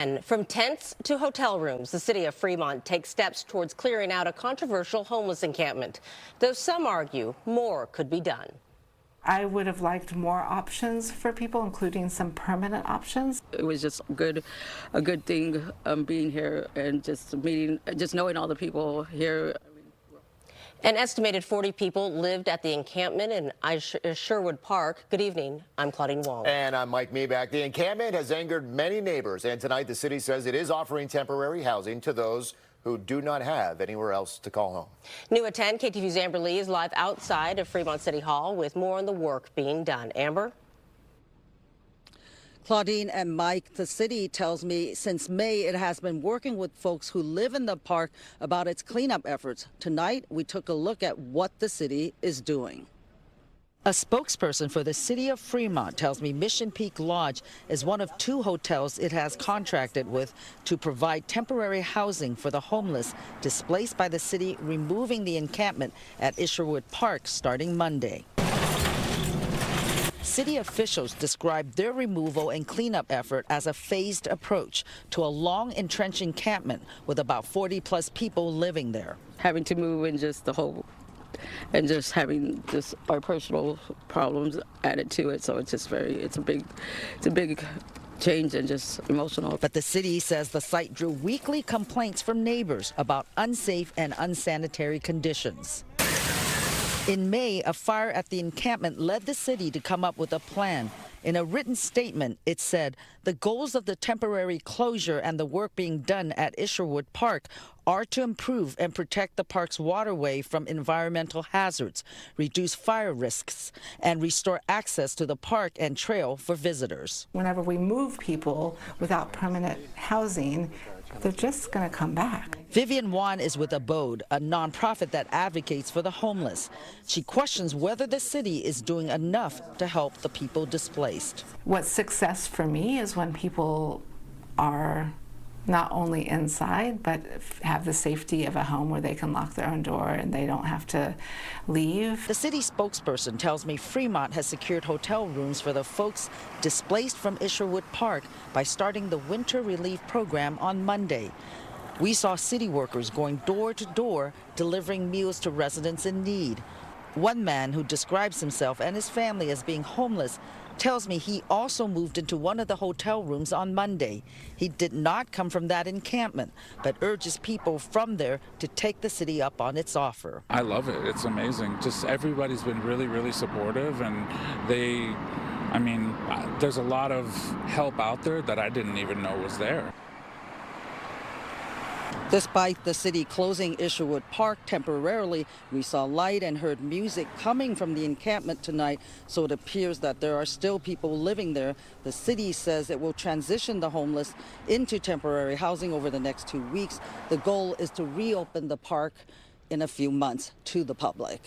And from tents to hotel rooms, the city of Fremont takes steps towards clearing out a controversial homeless encampment, though some argue more could be done. I would have liked more options for people, including some permanent options. It was just a good thing being here and just knowing all the people here. An estimated 40 people lived at the encampment in Sherwood Park. Good evening. I'm Claudine Wong. And I'm Mike Meeback. The encampment has angered many neighbors, and tonight the city says it is offering temporary housing to those who do not have anywhere else to call home. New at 10, KTVU's Amber Lee is live outside of Fremont City Hall with more on the work being done. Amber? Claudine and Mike, the city tells me since May it has been working with folks who live in the park about its cleanup efforts. Tonight, we took a look at what the city is doing. A spokesperson for the city of Fremont tells me Mission Peak Lodge is one of 2 hotels it has contracted with to provide temporary housing for the homeless displaced by the city removing the encampment at Isherwood Park starting Monday. City officials described their removal and cleanup effort as a phased approach to a long entrenched encampment with about 40+ people living there. Having to move and just having our personal problems added to it, so it's a big change and just emotional. But the city says the site drew weekly complaints from neighbors about unsafe and unsanitary conditions. In May, a fire at the encampment led the city to come up with a plan. In a written statement, it said the goals of the temporary closure and the work being done at Isherwood Park are to improve and protect the park's waterway from environmental hazards, reduce fire risks, and restore access to the park and trail for visitors. Whenever we move people without permanent housing, they're just going to come back. Vivian Wan is with Abode, a nonprofit that advocates for the homeless. She questions whether the city is doing enough to help the people displaced. What's success for me is when people are not only inside, but have the safety of a home where they can lock their own door and they don't have to leave. The city spokesperson tells me Fremont has secured hotel rooms for the folks displaced from Isherwood Park by starting the winter relief program on Monday. We saw city workers going door to door delivering meals to residents in need. One man who describes himself and his family as being homeless tells me he also moved into one of the hotel rooms on Monday. He did not come from that encampment, but urges people from there to take the city up on its offer. I love it. It's amazing. Just everybody's been really, really supportive, and there's a lot of help out there that I didn't even know was there. Despite the city closing Isherwood Park temporarily, we saw light and heard music coming from the encampment tonight, so it appears that there are still people living there. The city says it will transition the homeless into temporary housing over the next 2 weeks. The goal is to reopen the park in a few months to the public.